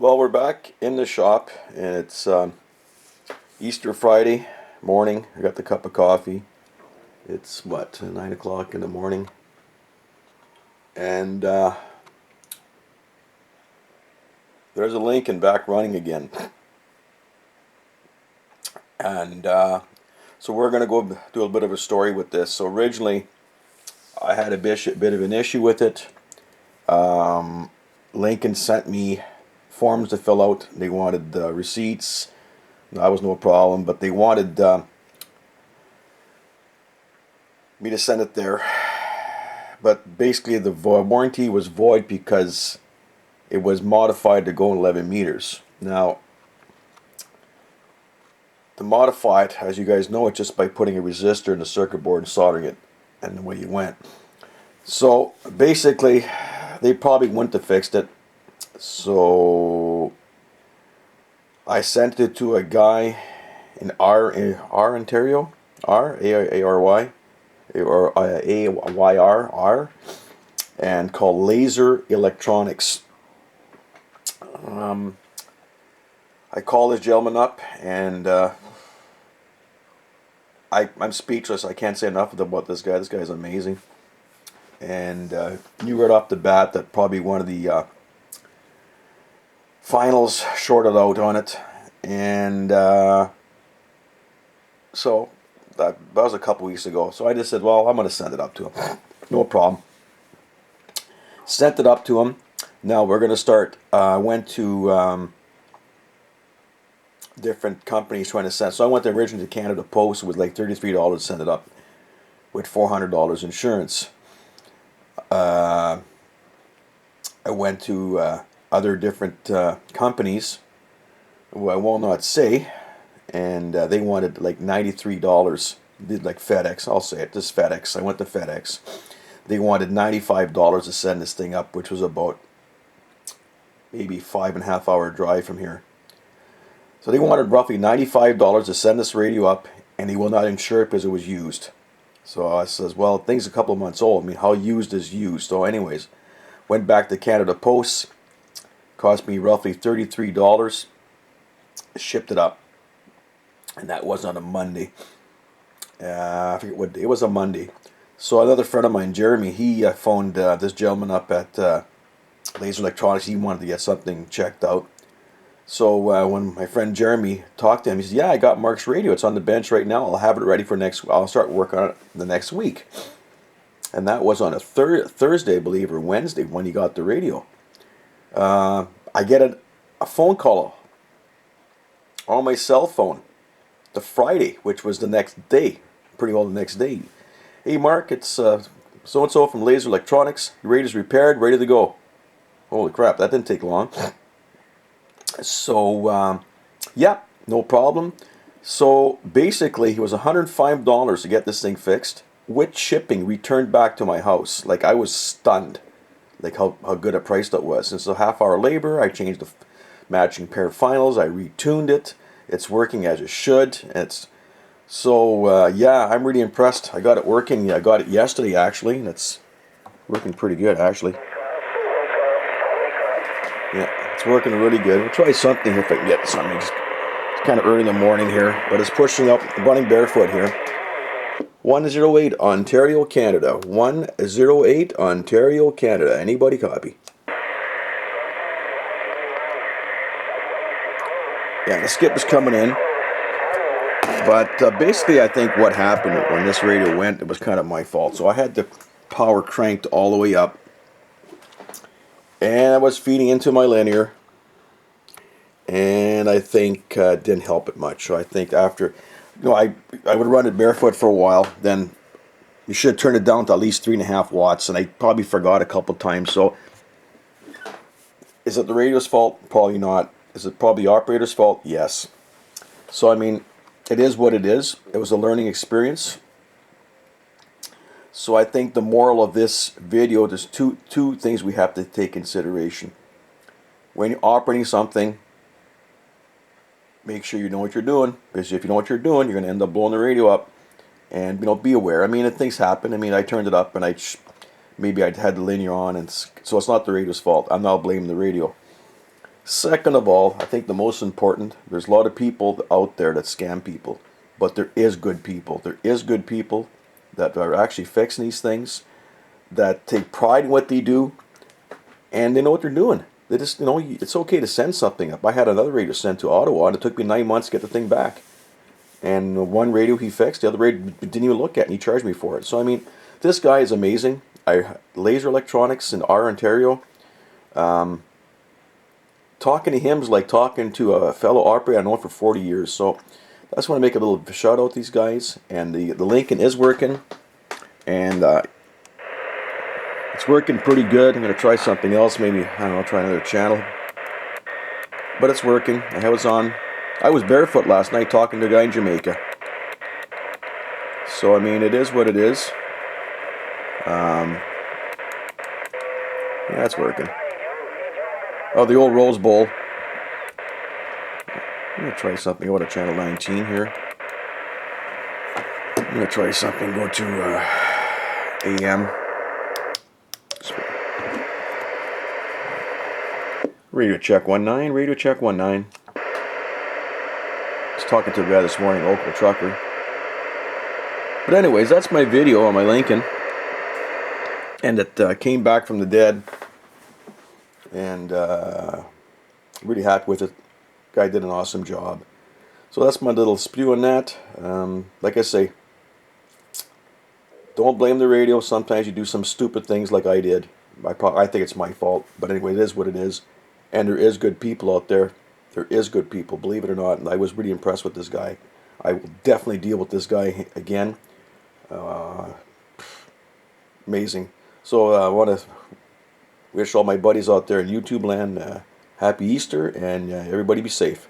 Well, we're back in the shop, and it's Easter Friday morning. I got the cup of coffee. It's what, 9 o'clock in the morning, and there's a Lincoln back running again. And so we're going to go do a bit of a story with this. So originally, I had a bit of an issue with it. Lincoln sent me forms to fill out. They wanted receipts. That was no problem, but they wanted me to send it there. But basically, the warranty was void because it was modified to go 11 meters. Now, to modify it, as you guys know, it's just by putting a resistor in the circuit board and soldering it, and away you went. So basically, they probably wouldn't have fixed it. So I sent it to a guy in Ontario, A-R-Y, or A-Y-R, and called Laser Electronics. I called this gentleman up, and I'm speechless. I can't say enough about this guy. This guy's amazing. And knew right off the bat that probably one of the finals shorted out on it. And so that was a couple weeks ago. So I just said, well, I'm going to send it up to him. No problem. Sent it up to him. Now we're going to start. I went to different companies trying to send. So I went originally to Canada Post with like $33 to send it up with $400 insurance. I went to other different companies who I will not say, and they wanted like $93. Did like FedEx, I'll say it, just FedEx. I went to FedEx. They wanted $95 to send this thing up, which was about maybe 5.5 hour drive from here. So they wanted roughly $95 to send this radio up, and they will not insure it because it was used. So I says, well, the thing's a couple of months old. I mean, how used is used? So anyways, went back to Canada Post. Cost me roughly $33. Shipped it up. And that was on a Monday. I forget what day. It was a Monday. So another friend of mine, Jeremy, he phoned this gentleman up at Laser Electronics. He wanted to get something checked out. So when my friend Jeremy talked to him, he said, yeah, I got Mark's radio. It's on the bench right now. I'll have it ready for I'll start working on it the next week. And that was on a Thursday, I believe, or Wednesday when he got the radio. I get a phone call on my cell phone the Friday, which was the next day, pretty well the next day. Hey, Mark, it's so-and-so from Laser Electronics. Your radio's repaired, ready to go. Holy crap, that didn't take long. So, yeah, no problem. So, basically, it was $105 to get this thing fixed, with shipping returned back to my house. Like, I was stunned, like how good a price that was. And so, half-hour labor, I changed the matching pair of finals, I retuned it. It's working as it should. So, yeah, I'm really impressed. I got it working. I got it yesterday, actually, and it's working pretty good, actually. Yeah, it's working really good. We'll try something if I can get something. It's kind of early in the morning here, but it's pushing up, running barefoot here. 108 Ontario, Canada. 108 Ontario, Canada. Anybody copy? Yeah, the skip is coming in. But basically, I think what happened when this radio went, it was kind of my fault. So I had the power cranked all the way up. And I was feeding into my linear, and I think it didn't help it much. So I think after, I would run it barefoot for a while. Then you should turn it down to at least 3.5 watts, and I probably forgot a couple times. So is it the radio's fault? Probably not. Is it probably the operator's fault? Yes. So I mean, it is what it is. It was a learning experience. So I think the moral of this video, there's two things we have to take consideration. When you're operating something, make sure you know what you're doing, because if you know what you're doing, you're going to end up blowing the radio up. And be aware. I mean, things happen. I mean, I turned it up, and maybe I had the linear on, and so it's not the radio's fault. I'm not blaming the radio. Second of all, I think the most important, there's a lot of people out there that scam people, but there is good people. There is good people that are actually fixing these things, that take pride in what they do, and they know what they're doing. They just, it's okay to send something up. I had another radio sent to Ottawa, and it took me 9 months to get the thing back. And one radio he fixed, the other radio didn't even look at, and he charged me for it. So I mean, this guy is amazing. Laser Electronics in Ontario. Talking to him is like talking to a fellow operator I've known for 40 years. So I just want to make a little shout out to these guys. And the Lincoln is working, and it's working pretty good. I'm going to try something else. Maybe, I don't know, try another channel. But it's working. I was barefoot last night talking to a guy in Jamaica. So I mean, it is what it is. Yeah, it's working. Oh, the old Rose Bowl. I'm going to try something. Go to channel 19 here. I'm going to try something. Go to AM. Radio check 19. Radio check 19. I was talking to a guy this morning, local trucker. But anyways, that's my video on my Lincoln. And it came back from the dead. And really happy with it. Guy did an awesome job. So that's my little spew on that. Like I say, don't blame the radio. Sometimes you do some stupid things like I did. I think it's my fault. But anyway, it is what it is. And there is good people out there. There is good people, believe it or not. And I was really impressed with this guy. I will definitely deal with this guy again. Amazing. So I want to wish all my buddies out there in YouTube land happy Easter, and everybody be safe.